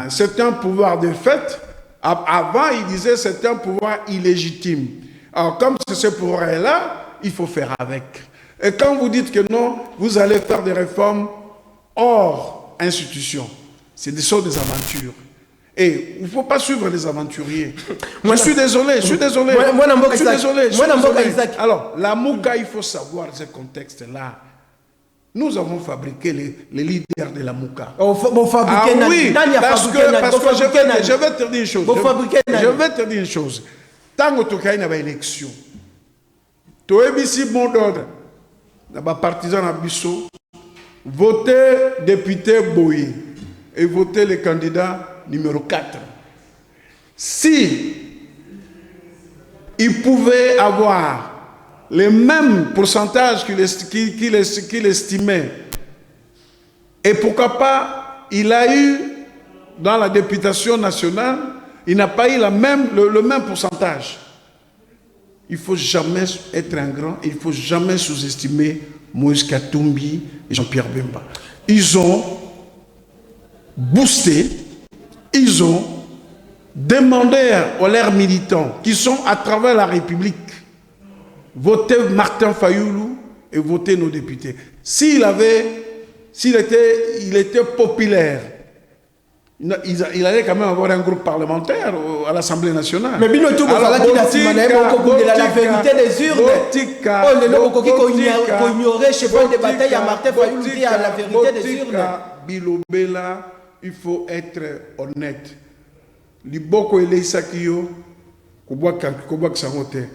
C'est un pouvoir de fait. Avant, il disait que c'est un pouvoir illégitime. Alors, comme c'est ce pouvoir-là, il faut faire avec. Et quand vous dites que non, vous allez faire des réformes hors institution, c'est des sortes des aventures. Et il ne faut pas suivre les aventuriers. Je suis désolé, je suis désolé. Je suis désolé. Alors, la Mouka, il faut savoir ce contexte-là. Nous avons fabriqué les leaders de la Mouka. Oui, parce que je vais te dire une chose. Je vais te dire une chose. Tant que tu as une élection, tu as ici bon d'ordre. Les partisans à Bissot, voter député Boye et voter le candidat numéro 4. Si il pouvait avoir le même pourcentage qu'il estimait, et pourquoi pas, il a eu dans la députation nationale, il n'a pas eu le même pourcentage. Il ne faut jamais être un grand, il ne faut jamais sous-estimer Moïse Katumbi et Jean-Pierre Bemba. Ils ont boosté, ils ont demandé aux leurs militants qui sont à travers la République voter Martin Fayoulou et voter nos députés. S'il était populaire, il allait quand même avoir un groupe parlementaire à l'Assemblée nationale. Mais bien tout, la vérité des urnes. Ignorer cheval de bataille à Martin Fayoulou dit à la vérité des urnes. Bilobela, il faut être honnête. Liboko ele sakio kubwaka sangote.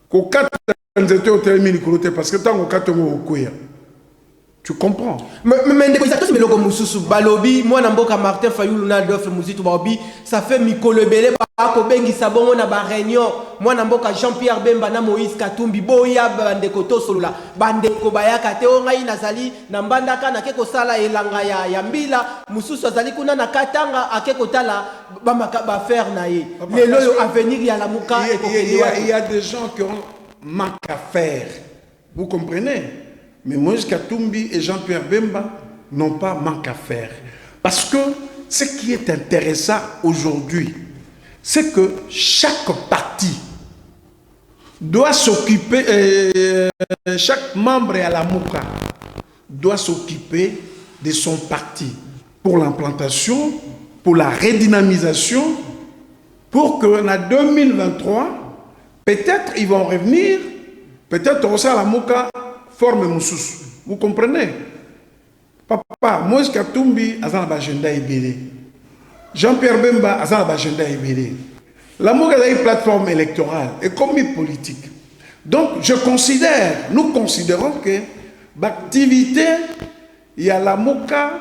Ko kata nzete otelemi likolote parce que tango katongo okoya. Tu comprends? Mais mais loko mususu balobi moi na mboka Martin Fayoulou na Adolphe Muzitu baobi ça fait mikolo belé ba ko bengi sabongo na ba réunion moi na mboka Jean-Pierre Bemba na Moïse Katumbi boya bandeko to solola bandeko bayaka te o ngai nazali na mbandaka na keko sala elanga ya mbila mususu azali kuna na katanga akeko tala ba faire na ye lelo yo avenir ya la muka il y a des gens qui ont manque à faire, vous comprenez? Mais Moïse Katumbi et Jean-Pierre Bemba n'ont pas manque à faire. Parce que ce qui est intéressant aujourd'hui, c'est que chaque parti doit s'occuper, chaque membre à la Mouka doit s'occuper de son parti pour l'implantation, pour la redynamisation, pour que en 2023, peut-être ils vont revenir, peut-être aussi à la Mouka forme Moussous. Vous comprenez? Papa, Moïse Katumbi a un agenda ébélé. Jean-Pierre Bemba a un agenda ébélé. La Mouka a une plateforme électorale et comme politique. Donc, nous considérons que l'activité, il y a la Mouka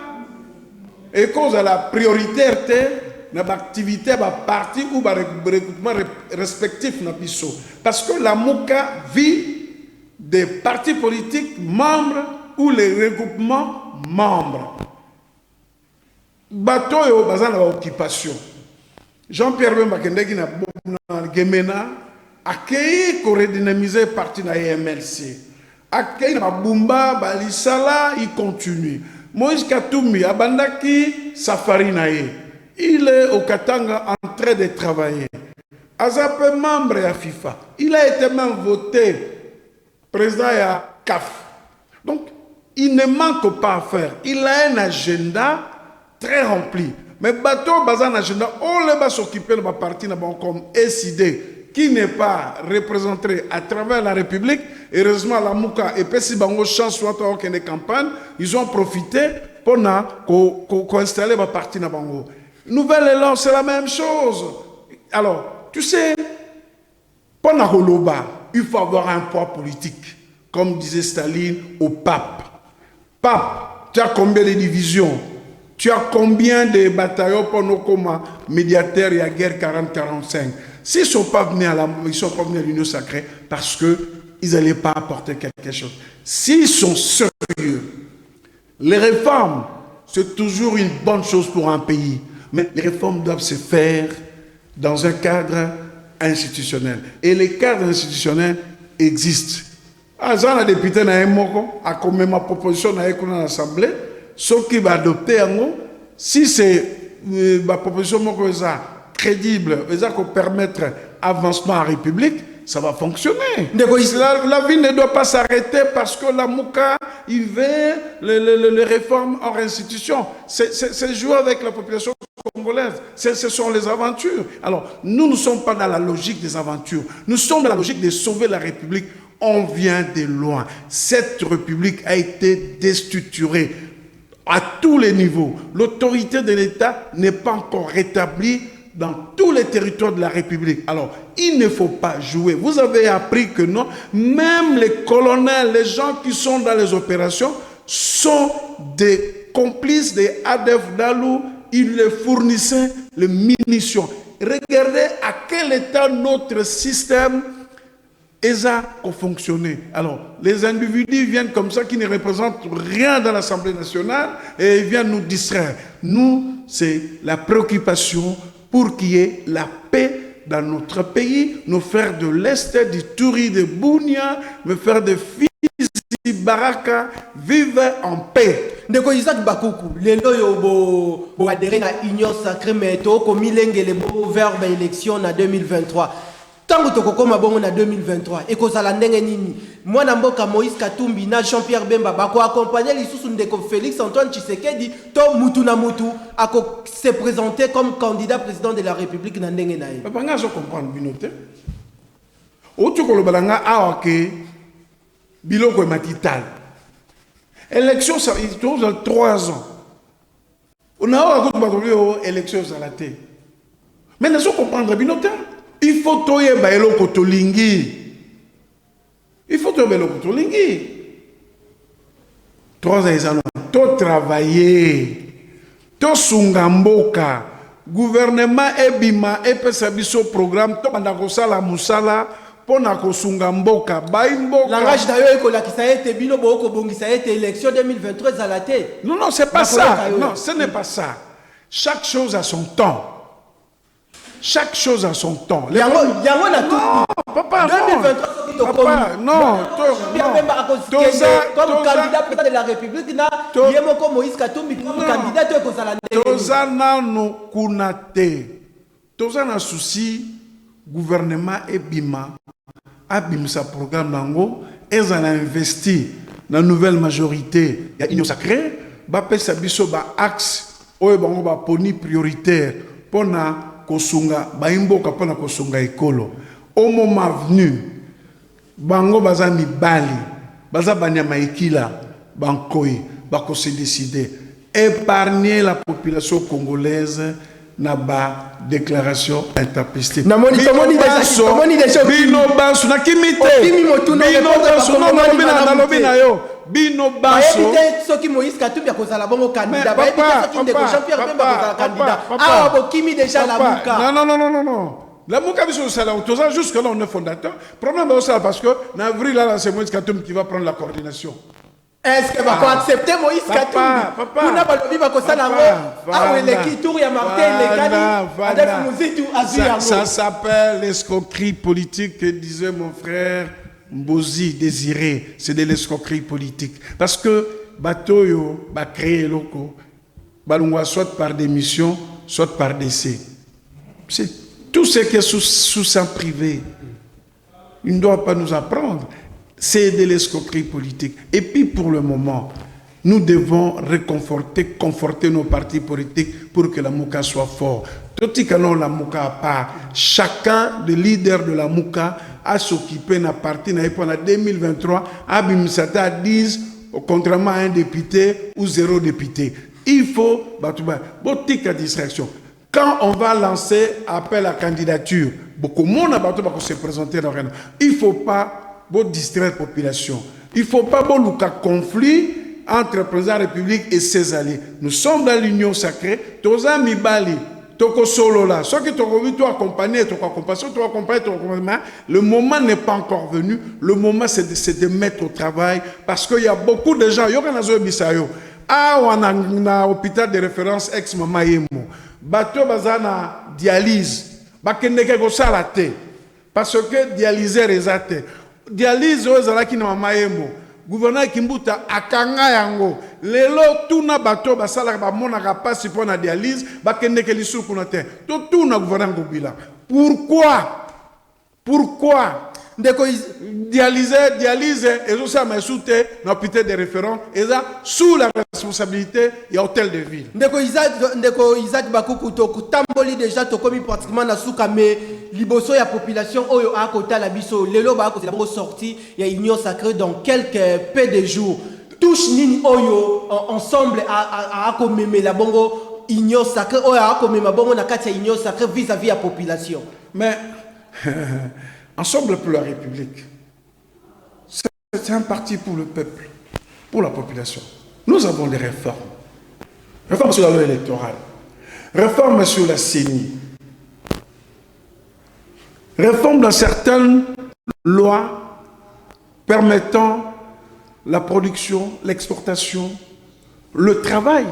et cause à la priorité, l'activité, la parti ou le recrutement respectif. Parce que la Mouka vit des partis politiques membres ou les regroupements membres. Bateau et bazan la occupation. Jean-Pierre Bemba Kendeki na Gemena accueilli pour redynamiser parti na MLC. Accueilli na Bumba Balisala, il continue. Moïse Katumbi abandaki safari nae. Il est au Katanga en train de travailler. Azapé membre à FIFA. Il a été même voté président à CAF. Donc, il ne manque pas à faire. Il a un agenda très rempli. Mais bateau bazan agenda, on va s'occuper de ma partie comme SID, qui n'est pas représenté à travers la République. Heureusement, la Mouka et Pessi Bango chance soit dans les campagnes, ils ont profité pour installer ma partie na Bango. Nouvelle élan, c'est la même chose. Alors, tu sais, pour la Holoba, il faut avoir un poids politique. Comme disait Staline au pape. Pape, tu as combien de divisions? Tu as combien de bataillons pour nous comme médiateurs et à guerre 40-45? S'ils ne sont pas venus à l'Union sacrée parce qu'ils n'allaient pas apporter quelque chose. S'ils sont sérieux, les réformes, c'est toujours une bonne chose pour un pays. Mais les réformes doivent se faire dans un cadre institutionnel. Et les cadres institutionnels existent. Azan a député na moko a comme ma proposition na dans l'Assemblée, ce qui va adopter si c'est ma proposition moko crédible, pour permettre avancement en République, ça va fonctionner. La vie ne doit pas s'arrêter parce que la Mouka, il veut les réformes hors institution. C'est jouer avec la population congolaise. Ce sont les aventures. Alors, nous ne sommes pas dans la logique des aventures. Nous sommes dans la logique de sauver la République. On vient de loin. Cette République a été déstructurée à tous les niveaux. L'autorité de l'État n'est pas encore rétablie dans tous les territoires de la République. Alors, il ne faut pas jouer. Vous avez appris que non, même les colonels, les gens qui sont dans les opérations, sont des complices des ADF Dalou. Ils les fournissaient les munitions. Regardez à quel état notre système a fonctionné. Alors, les individus viennent comme ça, qui ne représentent rien dans l'Assemblée nationale, et ils viennent nous distraire. Nous, c'est la préoccupation pour qu'il y ait la paix dans notre pays, nos frères de l'Est, du Touri, de Bounia, nos frères de Fizi, Baraka, vivent en paix. Ndeko Isaac Bakoukou, les loyo bo adhéré à l'Union sacrée, mais to comme les beaux vers l'élection en 2023. Tant que tu en 2023, et que ça l'a nini. Moi, Namboka Moïse Katumbi, na Jean-Pierre Bemba, bako accompagner les sous de Félix Antoine Tshisekedi, to Moutou na Moutou, à se présenter comme candidat président de la République na ndenge nae. Papa nga zo comprendre binote. Otu ko lo balanga awake biloko matital. Élection ça il tourne 3 ans. On a ko batolio élection ça la té. Mais na zo comprendre binote. Il faut toyer bailo kotolingi. Il faut toyer bailo kotolingi. 3 ans, to travailler. To sungamboka. Gouvernement ebima epesa biso programme to banda kosala musala pona kosungamboka baimboka. Langage d'ailleurs ekola ki ça été bino boko bongi ça été élection 2023 à la tête. Non, c'est pas ça. Non, ce n'est pas ça. Chaque chose a son temps. Chaque chose a son temps. Yango na tout. Papa, 2023, papa, non. Comme candidat président de la République, na Yemoko Moïse Katumbi comme candidat to kozala ndenge. Tozana no kunate. Tozana souci gouvernement ebima abimsa programme nango ezana investi na nouvelle majorité ya Union sacrée ba pesa biso ba axe oyo bango ba poni prioritaire pona kosunga baimboka pona kosunga ekolo au moment venu bango baza mibali baza banyama ekila bankoi bako se décider épargner la population congolaise na ba déclaration interprétée namoni déjà bino basu na kimite bino yo bino baso soki Moïse Katumbi akozala bongo candidat ba soki ndeko Jean-Pierre Bemba akozala candidat ah bokimi déjà la muka non la muka biso sala autoza jusque là on est fondateur problème c'est ça parce que en avril là c'est Moïse Katumbi qui va prendre la coordination. Est-ce que va accepter Moïse Katumbi kuna balobi bakosala ngo ah les tour ya Martin Lekani ça s'appelle l'escroquerie politique que disait mon frère Mbozi Désiré, c'est de l'escroquerie politique. Parce que Batoyo va créer loko, balungwa soit par démission, soit par décès. C'est tout ce qui est sous sang privé. Il ne doit pas nous apprendre. C'est de l'escroquerie politique. Et puis pour le moment, nous devons conforter nos partis politiques pour que la Mouka soit fort. Totikano la Mouka à part. Chacun des leaders de la Mouka a s'occuper de la partie en 2023. Abimsata disent, contrairement à un député ou 0 député. Il faut, botika distraction. Quand on va lancer appel à candidature, beaucoup de monde va se présenter dans le il ne faut pas distraire la population. Il ne faut pas avoir conflit entre le président de la République et ses alliés. Nous sommes dans l'union sacrée. Toza Mibali, Toko Solo là. Ceux qui t'ont vu, toi accompagné, le moment n'est pas encore venu. Le moment, c'est de mettre au travail. Parce qu'il y a beaucoup de gens. On a un hôpital de référence ex-Mama Yemo. Bato bazana dialyse. Bakendeke ko salate. Parce que dialyseur ezate. Dialyse ozalaki na Mama Yemo. Gouverneur Kimbuta akanga yango. Lelo tuna bato basala ba monaka pasi pour na dialyse, bakendeke lisu kuna te. To tuna gouverneur Ngobila. Pourquoi dialyse et aussi à Messoute, l'hôpital de référence, et ça sous la responsabilité et hôtel de ville. Ndeko Isaac Bakuku to tamboli déjà to komi pratiquement na souka mais liboso ya population oyo a kota la biso lelo ba ko la sorti ya union sacrée dans quelques peu de jours. Touche nini oyo ensemble a komeme la bongo union sacrée oyo a komema bongo na kati ya union sacrée vis-à-vis la population. Mais ensemble pour la République, c'est un parti pour le peuple, pour la population. Nous avons des réformes. Réformes sur la loi électorale, réformes sur la CENI, réformes dans certaines lois permettant la production, l'exportation, le travail.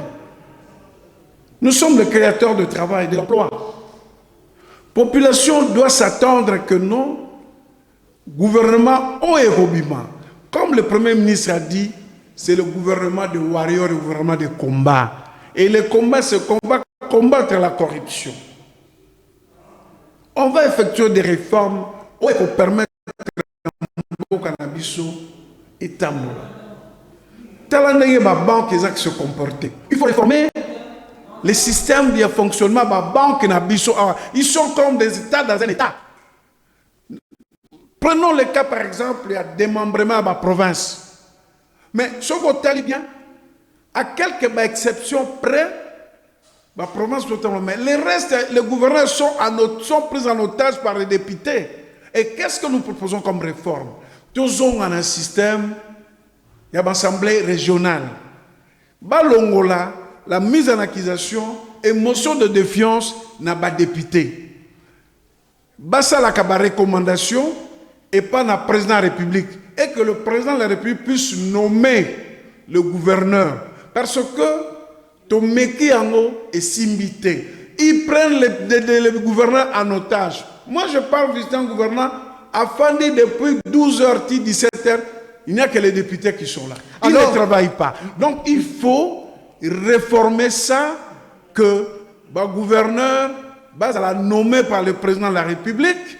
Nous sommes les créateurs de travail, de l'emploi. La population doit s'attendre que non, gouvernement au Hérobima, comme le Premier ministre a dit, c'est le gouvernement de warriors, le gouvernement de combat. Et le combat, c'est combattre la corruption. On va effectuer des réformes pour permettre au cannabis et tamoula. Talandaye ma banque qui se comporter. Il faut réformer les systèmes de fonctionnement de la banque. Ils sont comme des États dans un État. Prenons le cas par exemple, il y a démembrement à la province. Mais ce côté bien, à quelques exceptions près, la province totalement. Mais les restes, les gouverneurs sont pris en otage par les députés. Et qu'est-ce que nous proposons comme réforme? Tous ont un système, il y a une assemblée régionale. Balongola, la mise en accusation et motion de défiance n'a pas député. Bassa la recommandation et pas le président de la République. Et que le président de la République puisse nommer le gouverneur. Parce que Tomeki Ango est simbité. Ils prennent les gouverneurs en otage. Moi, je parle visiter un gouverneur afin de depuis 12h, 17h, il n'y a que les députés qui sont là. Ils ne travaillent pas. Donc, il faut réformer ça, que le gouverneur va nommé par le président de la République,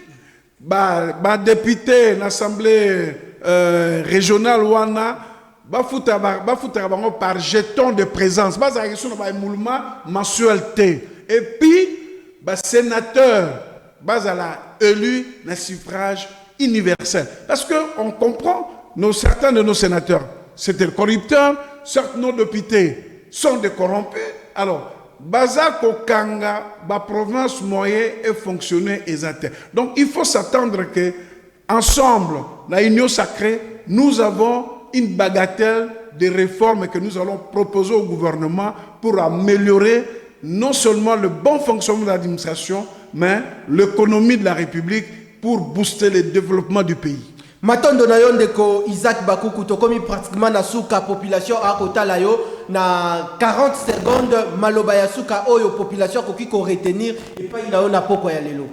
le député de l'Assemblée régionale Wana, par jeton de présence, mensualité. Et puis, le sénateur élu dans suffrage universel. Parce qu'on comprend, certains de nos sénateurs, c'était le corrupteur, certains de nos députés sont des corrompus. Alors, Baza Kokanga, la province moyenne est fonctionner exactement. Donc, il faut s'attendre que, ensemble, la Union sacrée, nous avons une bagatelle de réformes que nous allons proposer au gouvernement pour améliorer non seulement le bon fonctionnement de l'administration, mais l'économie de la République pour booster le développement du pays. Matondo na yo ndeko Isaac Bakuku tokomi pratiquement na suka population a kota la yo na 40 secondes maloba ya suka oyo population koki ko retenir et pas na yo na poko ya lelo.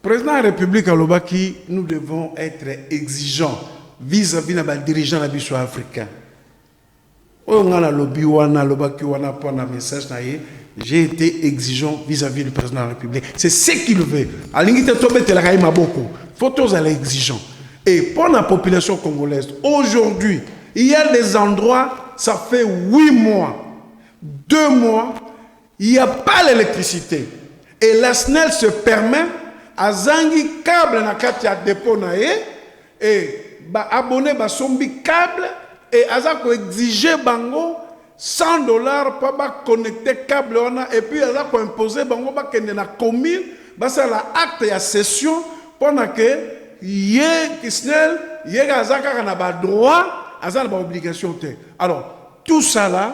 Président de la République alobaki, nous devons être exigeants vis-à-vis de dirigeants de la africain. J'ai été exigeant vis-à-vis du président de la République. C'est ce qu'il veut. Photos à l'exigeant. Et pour la population congolaise, aujourd'hui, il y a des endroits, ça fait 8 mois, 2 mois, il n'y a pas l'électricité. Et la SNEL se permet à zangi câble na katia dépôt na et abonné ba sombi câble et azako exiger bango $100 pour connecter câble et puis azako imposer bango ba kende na commune ba ça la acte ya session pendant que yé kisnel yé azaka na ba droit azana ba obligation te. Alors tout ça là,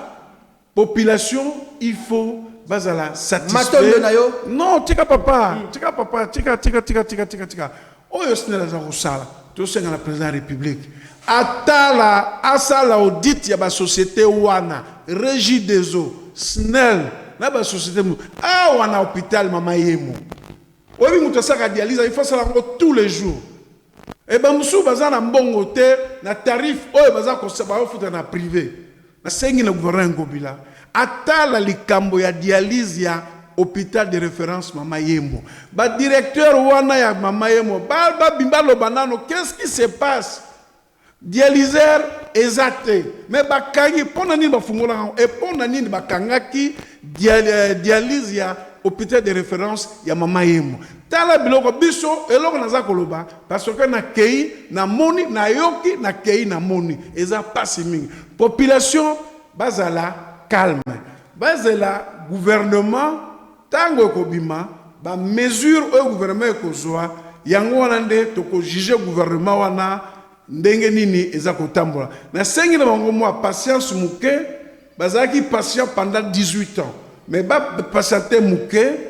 population, il faut bazala satisfaire. Matondo na yo? Non, tika papa, tika. Oyo snela za rusala. To senga la président de la République. Atala asala audit ya ba société wana, régie des eaux, snel na ba société wana hôpital mama yemo. Oyo muto saka dialyse, il faut ça tous les jours. Et ben musu baza na mbongo te na tarif oyo baza ko saba ofuta na privé. Na sengi na gouvernement ngobila. Atala likambo ya dialyse ya hôpital de référence Mama Yemo. Ba directeur wana ya Mama Yemo, ba bimbalo banano, qu'est-ce qui se passe? Dialyseur exact. Mais ba kangi pona nini ba fungola et pona nini ba kangaki dialyse ya hôpital de référence ya Mama Yemo. Tala biloko biso eloko naza koloba parce que na kei na moni na yoki na kei na moni eza pasi mingi. Population bazala calme. Bazala gouvernement tango kobima ba mesure au gouvernement kozwa yango wana nde toko juger gouvernement wana ndenge nini eza kotambola. Na sengi na bango moi patience muke bazaki patient pendant 18 ans. Mais ba patienté muke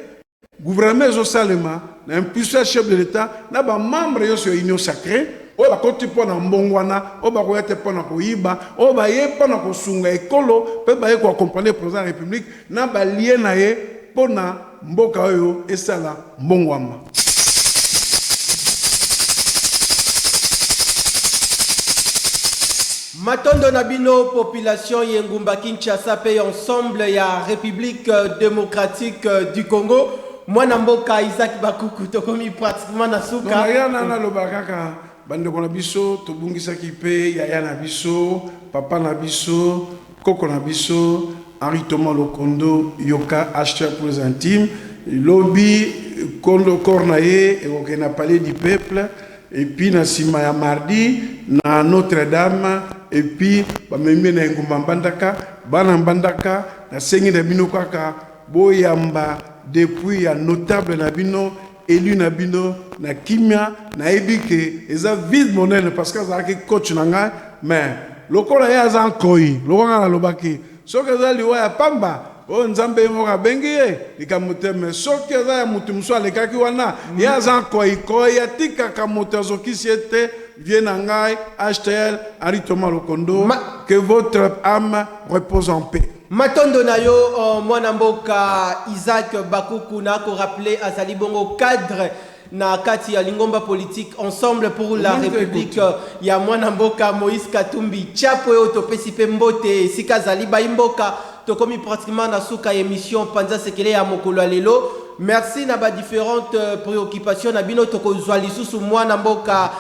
gouvernement ezo salema na impuissant chef de l'état na ba membre yo sur union sacrée o ba koti pona mbongwana o ba koyete pona koyiba o ba ye pona kosunga ekolo pe ba ye ko accompagner président de la République na ba lié na ye pona mboka oyo esala mbongwama. Matondo Nabino, population Yengumba Kinshasa paye ensemble ya République démocratique du Congo. Moi Namboka Isaac Bakuku tokomi pratiquement na suka. Non ya na lobakaka bande ko na biso to bungisa ki pe ya na biso, papa na biso, koko na biso, Henri Thomas Lokondo Yoka acheteur pour les intimes, lobby Kondo Cornaye et au palais du peuple et puis na sima ya mardi na Notre-Dame et puis ba membe na ngumba mbandaka bana mbandaka na sengi na bino kaka boyamba depuis ya notable na bino élu na bino na kimia na ebike eza vide monene parce que ça ki coach na nga mais lokola ya za nkoi lokola na lobaki soki eza liwa ya pamba o nzambe moka bengi ye likamuteme soki eza ya mutu musu alekaki wana ya za nkoi koi ya tikaka moto azokisi ete vie na ngai HTL Henri Thomas Lokondo que votre âme repose en paix. Matondo na yo mwana mboka Isaac Bakuku na ko rappeler azali bongo cadre na kati ya lingomba politique ensemble pour la République ya mwana mboka Moïse Katumbi chapo yo topesi pe mbote sika zali ba mboka tokomi pratiquement na suka émission panza sekele ya mokolo lelo. Merci na ba différentes préoccupations na bino toko zwa lisusu mwana mboka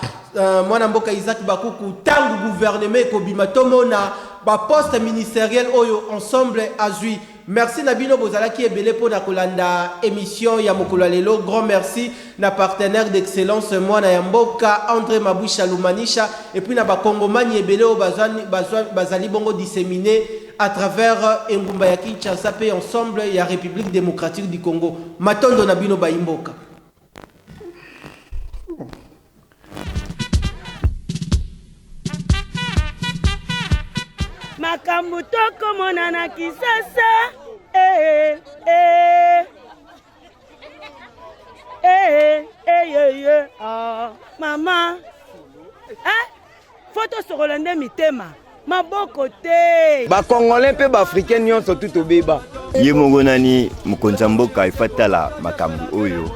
Isaac Bakuku tangu gouvernement ko bima tomona ba poste ministériel oyo ensemble azui. Merci Nabino Bozalaki ebele pour na kolanda émission ya mokolo lelo. Grand merci na partenaire d'excellence mwana ya mboka André Maboucha Lumanisha et puis na ba kongomani ebele o bazali bongo disséminé à travers Engumba ya Kinshasa pe ensemble ya République démocratique du Congo. Matondo Nabino Baimboka. Makambo toko monana kisasa mama photo sorolande mitema maboko te ba congolais pe ba africain nyonso tout obeba ye mongonani mokonza mboka ifatala makambo oyo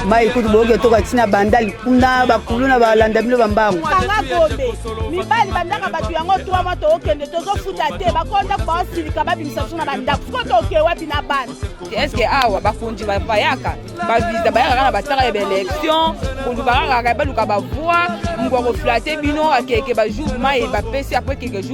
mai kutu boke toka tina bandali kuna bakuluna balanda bino bambangu kanga gombe mibali bandaka batu yango 3 mois to okende tozofuta te bakonda kwa silika babimisa biso na bandako siko toke wapi na bana est-ce que awa bakonzi bayaka bavisa bayaka na bataka ya baélection koluka kaka baluka bavoi moko koflate bino akeke bajour mai bapesi après quelques jours